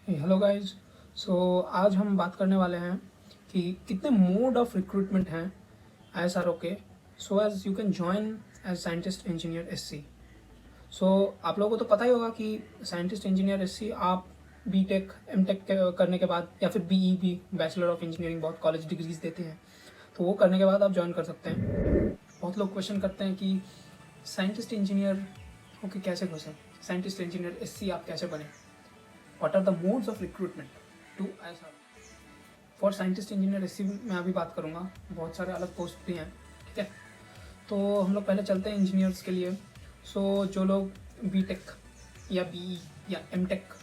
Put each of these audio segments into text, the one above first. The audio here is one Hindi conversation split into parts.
Hello guys. आज हम बात करने वाले हैं कि कितने मोड ऑफ रिक्रूटमेंट हैं ISRO के, so as you can join as scientist engineer SC। आप लोगों को तो पता ही होगा कि साइंटिस्ट इंजीनियर SC आप BTech MTech करने के बाद या फिर BEB बैचलर ऑफ इंजीनियरिंग, बहुत कॉलेज डिग्रीज देते हैं, तो वो करने के बाद आप ज्वाइन कर सकते हैं। बहुत लोग क्वेश्चन करते हैं कि साइंटिस्ट इंजीनियर होके कैसे घुसें, साइंटिस्ट इंजीनियर SC आप कैसे बने, what are the modes of recruitment to ISRO। For scientist engineer SC मैं अभी बात करूँगा, बहुत सारे अलग पोस्ट भी हैं, ठीक है। तो हम लोग पहले चलते हैं इंजीनियर्स के लिए। जो लोग BTech या BE या MTech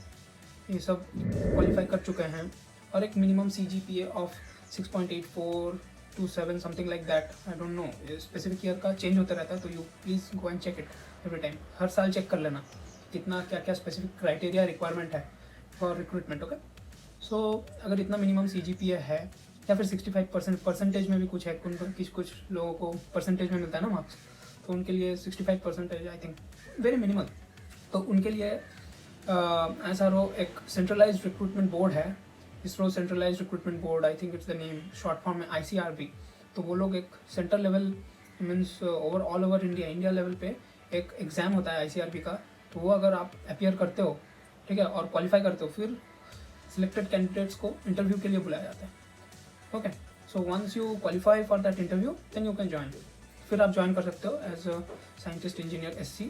ये सब क्वालिफाई कर चुके हैं और एक मिनिमम CGPA ऑफ 6.84 to 7 something like that, I don't know, specific year का चेंज होता रहता है, तो you please go and check it every time. हर साल चेक कर लेना कितना क्या क्या स्पेसिफिक क्राइटेरिया रिक्वायरमेंट है फॉर रिक्रूटमेंट। ओके, अगर इतना मिनिमम CGPA है या फिर 65% परसेंटेज में भी कुछ है, कुछ लोगों को परसेंटेज में मिलता है ना मार्क्स, तो उनके लिए 65% आई थिंक वेरी मिनिमल। तो उनके लिए ISRO एक सेंट्रलाइज्ड रिक्रूटमेंट बोर्ड है, ISRO centralised recruitment board, I think it's the name, short form में ICRB। तो वो लोग एक centre level means all over India level पे एक एग्ज़ाम होता है ICRB का, तो वो अगर आप अपियर करते हो, ठीक है, और क्वालिफाई करते हो, फिर सिलेक्टेड कैंडिडेट्स को इंटरव्यू के लिए बुलाया जाता है। Okay, once you qualify for that interview then you can join, फिर आप ज्वाइन कर सकते हो as a scientist engineer SC,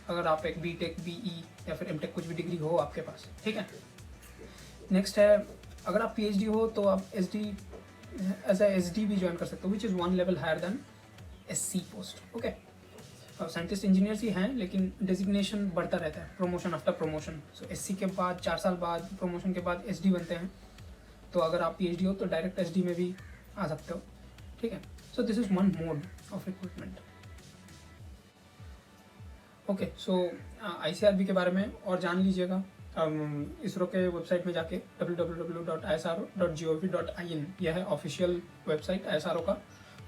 अगर आप एक BTech BE या फिर MTech कुछ भी डिग्री हो आपके पास, ठीक है। नेक्स्ट है, अगर आप PhD हो तो आप SD एज अ SD भी ज्वाइन कर सकते हो, which is 1 level higher than SC post. Okay, scientist engineers ही हैं लेकिन डेजिग्नेशन बढ़ता रहता है, प्रमोशन आफ्टर प्रमोशन। SC के बाद 4 साल बाद प्रमोशन के बाद SD बनते हैं, तो अगर आप PhD हो तो डायरेक्ट SD में भी आ सकते हो, ठीक है। This is one mod of recruitment. Okay, ICRB के बारे में और जान लीजिएगा इसरो के वेबसाइट में जाके www.isro.gov.in, यह है ऑफिशियल वेबसाइट ISRO का।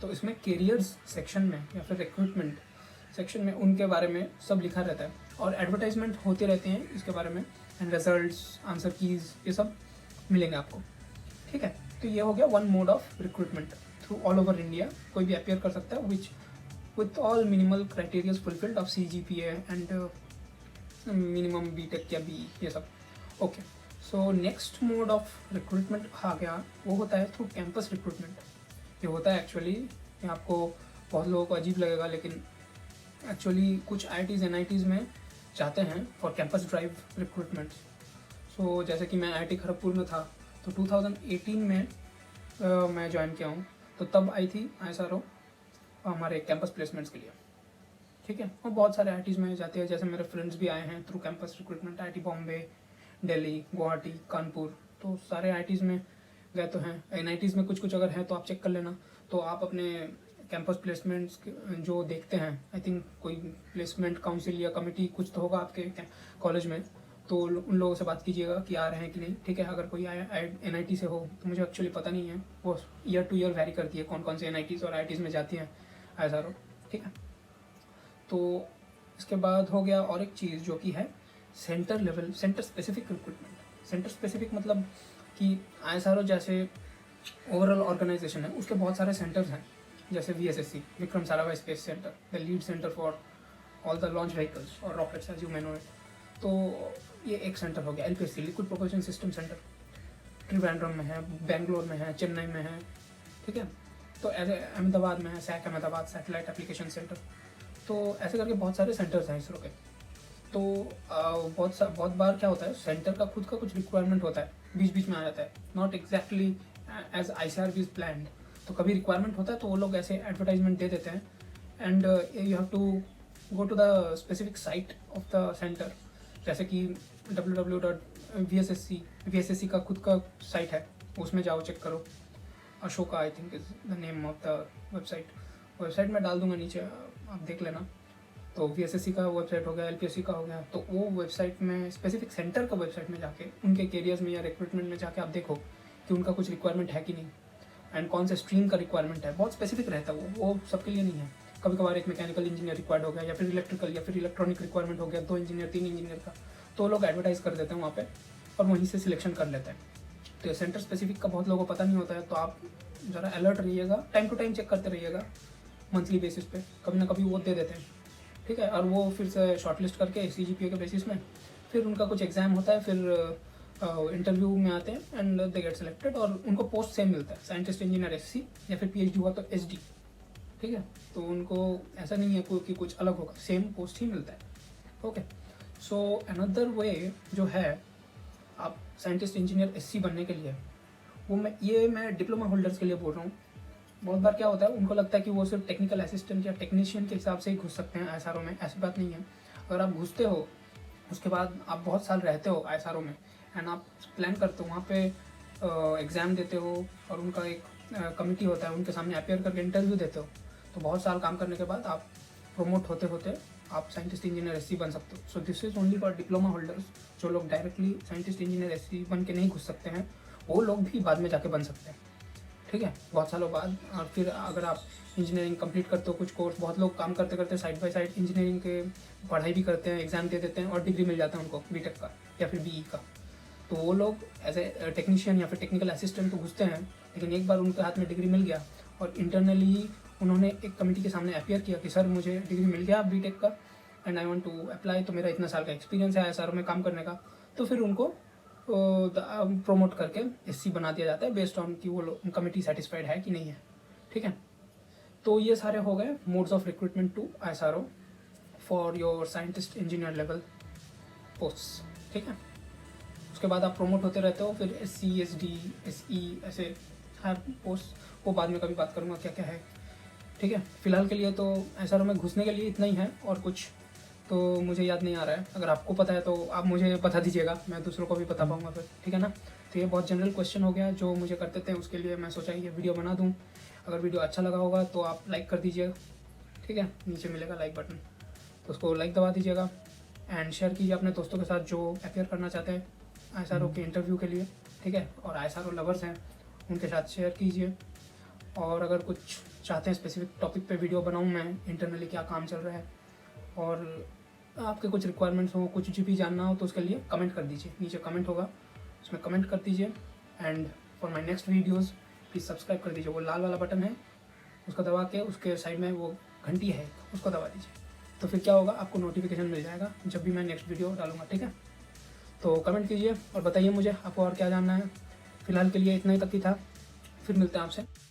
तो इसमें कैरियर्स सेक्शन में या फिर रिक्रूटमेंट सेक्शन में उनके बारे में सब लिखा रहता है और एडवर्टाइजमेंट होते रहते हैं इसके बारे में, एंड रिजल्ट्स, आंसर कीज़, ये सब मिलेंगे आपको, ठीक है। तो ये हो गया one mod of recruitment through all over India, कोई भी अपियर कर सकता है विच with all minimal criteria fulfilled of CGPA and minimum BTech या BE ये सब। Okay, next mode of recruitment आ गया, वो होता है थ्रू कैंपस रिक्रूटमेंट। ये होता है एक्चुअली, ये आपको बहुत लोगों को अजीब लगेगा, लेकिन एक्चुअली कुछ IITs NITs में जाते हैं फॉर कैंपस ड्राइव रिक्रूटमेंट। जैसे कि मैं IIT खड़गपुर में था, तो 2018 में मैं ज्वाइन किया हूँ, तो तब आई थी ISRO हमारे कैंपस प्लेसमेंट्स के लिए, ठीक है। और बहुत सारे IITs में जाते हैं, जैसे मेरे फ्रेंड्स भी आए हैं through campus recruitment, IIT Bombay, Delhi, Guwahati, Kanpur, तो सारे IITs में गए तो हैं। NITs में कुछ अगर हैं तो आप चेक कर लेना। तो आप अपने कैंपस प्लेसमेंट्स जो देखते हैं, आई थिंक कोई प्लेसमेंट काउंसिल या कमेटी कुछ तो होगा आपके कॉलेज में, तो उन लोगों से बात कीजिएगा कि आ रहे हैं कि नहीं, ठीक है। अगर कोई NIT से हो, तो मुझे एक्चुअली पता नहीं है, वो ईयर टू ईयर वैरी करती है कौन कौन से NITs और IITs में जाती हैं ISRO, ठीक है। तो इसके बाद हो गया और एक चीज़ जो कि है centre level, centre specific recruitment. Centre specific मतलब कि ISRO जैसे ओवरऑल ऑर्गेनाइजेशन है, उसके बहुत सारे सेंटर्स हैं, जैसे VSSC Vikram Sarabhai space centre, the lead centre for all the launch vehicles और rockets as you may know it. तो ये एक सेंटर हो गया। LPSC liquid propulsion system centre Trivandrum में है, बेंगलोर में है, चेन्नई में है, ठीक है। तो ऐसे अहमदाबाद में है, SAC Ahmedabad satellite application centre. तो ऐसे करके बहुत सारे सेंटर्स हैं इसरो के। तो बहुत बार क्या होता है, सेंटर का खुद का कुछ रिक्वायरमेंट होता है, बीच बीच में आ जाता है, not exactly as ICRB is planned. तो कभी रिक्वायरमेंट होता है तो वो लोग ऐसे एडवर्टाइजमेंट दे देते हैं, and you have to go to the specific site of the centre, जैसे कि VSSC का खुद का साइट है, उसमें जाओ चेक करो। Ashoka I think is the name of the website में डाल दूंगा नीचे, आप देख लेना। तो VSSC का वेबसाइट हो गया, LPSC का हो गया, तो वो वेबसाइट में स्पेसिफिक सेंटर का वेबसाइट में जाके उनके कैरियर्स में या रिक्रूटमेंट में जाके आप देखो कि उनका कुछ रिक्वायरमेंट है कि नहीं, एंड कौन से स्ट्रीम का रिक्वायरमेंट है। बहुत स्पेसिफिक रहता है वो सबके लिए नहीं है। कभी कभार एक मैकेनिकल इंजीनियर रिक्वायर्ड हो गया, या फिर इलेक्ट्रिकल या फिर इलेक्ट्रॉनिक रिक्वायरमेंट हो गया, 2 इंजीनियर 3 इंजीनियर का, तो लोग एडवर्टाइज कर देते हैं वहाँ पे और वहीं से सिलेक्शन कर लेते हैं। तो सेंटर स्पेसिफिक का बहुत लोगों को पता नहीं होता है, तो आप ज़रा अलर्ट रहिएगा, टाइम टू टाइम चेक करते रहिएगा मंथली बेसिस पे, कभी ना कभी वो दे देते हैं, ठीक है। और वो फिर से शॉर्टलिस्ट करके CGPA के बेसिस में फिर उनका कुछ एग्ज़ाम होता है, फिर इंटरव्यू में आते हैं एंड दे गेट सेलेक्टेड, और उनको पोस्ट सेम मिलता है, साइंटिस्ट इंजीनियर SC, या फिर PhD हुआ तो SD, ठीक है। तो उनको ऐसा नहीं है कि कुछ अलग होगा, सेम पोस्ट ही मिलता है, ओके। सो अनदर वे जो है आप साइंटिस्ट इंजीनियर SC बनने के लिए, वो मैं डिप्लोमा होल्डर्स के लिए बोल रहा हूँ। बहुत बार क्या होता है, उनको लगता है कि वो सिर्फ टेक्निकल असिस्टेंट या टेक्नीशियन के हिसाब से ही घुस सकते हैं ISRO में। ऐसी बात नहीं है। अगर आप घुसते हो, उसके बाद आप बहुत साल रहते हो ISRO में, एंड आप प्लान करते हो, वहाँ पे एग्ज़ाम देते हो, और उनका एक कमिटी होता है, उनके सामने अपीयर करके इंटरव्यू देते हो, तो बहुत साल काम करने के बाद आप प्रोमोट होते होते आप साइंटिस्ट इंजीनियर SC बन सकते हो। So this is only for diploma holders. जो लोग डायरेक्टली साइंटिस्ट इंजीनियर SC बन के नहीं घुस सकते हैं, वो लोग भी बाद में जाके बन सकते हैं, ठीक है, बहुत सालों बाद। और फिर अगर आप इंजीनियरिंग कंप्लीट करते हो, कुछ कोर्स, बहुत लोग काम करते करते साइड बाय साइड इंजीनियरिंग के पढ़ाई भी करते हैं, एग्ज़ाम दे देते हैं और डिग्री मिल जाता है उनको BTech का या फिर BE का। तो वो लोग एज ए टेक्नीशियन या फिर टेक्निकल असिस्टेंट तो घुसते हैं, लेकिन एक बार उनके हाथ में डिग्री मिल गया और इंटरनली उन्होंने एक कमेटी के सामने अपीयर किया कि सर मुझे डिग्री मिल गया BTech का and I want to apply, तो मेरा इतना साल का एक्सपीरियंस है ISRO में काम करने का, तो फिर उनको प्रोमोट करके SC बना दिया जाता है बेस्ड ऑन कि वो कमेटी सेटिस्फाइड है कि नहीं है, ठीक है। तो ये सारे हो गए modes of recruitment to ISRO for your scientist engineer level post, ठीक है। उसके बाद आप प्रोमोट होते रहते हो, फिर SC SD SE ऐसे हर पोस्ट, वो बाद में कभी बात करूँगा क्या क्या है, ठीक है। फिलहाल के लिए तो ISRO में घुसने के लिए इतना ही है, और कुछ तो मुझे याद नहीं आ रहा है। अगर आपको पता है तो आप मुझे बता दीजिएगा, मैं दूसरों को भी बता पाऊँगा फिर, ठीक है ना। तो ये बहुत जनरल क्वेश्चन हो गया जो मुझे करते थे, उसके लिए मैं सोचा ये वीडियो बना दूँ। अगर वीडियो अच्छा लगा होगा तो आप लाइक कर दीजिएगा, ठीक है, नीचे मिलेगा लाइक बटन, तो उसको लाइक दबा दीजिएगा, एंड शेयर कीजिए अपने दोस्तों के साथ जो अपेयर करना चाहते हैं ISRO के इंटरव्यू के लिए, ठीक है, और ISRO लवर्स हैं उनके साथ शेयर कीजिए। और अगर कुछ चाहते हैं स्पेसिफिक टॉपिक पे वीडियो बनाऊँ मैं, इंटरनली क्या काम चल रहा है, और आपके कुछ रिक्वायरमेंट्स हो, कुछ भी जानना हो, तो उसके लिए कमेंट कर दीजिए, नीचे कमेंट होगा उसमें कमेंट कर दीजिए। And for my next videos please subscribe कर दीजिए, वो लाल वाला बटन है उसको दबा के, उसके साइड में वो घंटी है उसको दबा दीजिए, तो फिर क्या होगा, आपको नोटिफिकेशन मिल जाएगा जब भी मैं नेक्स्ट वीडियो डालूंगा, ठीक है। तो कमेंट कीजिए और बताइए मुझे आपको और क्या जानना है। फिलहाल के लिए इतना ही तक ही था, फिर मिलते हैं आपसे।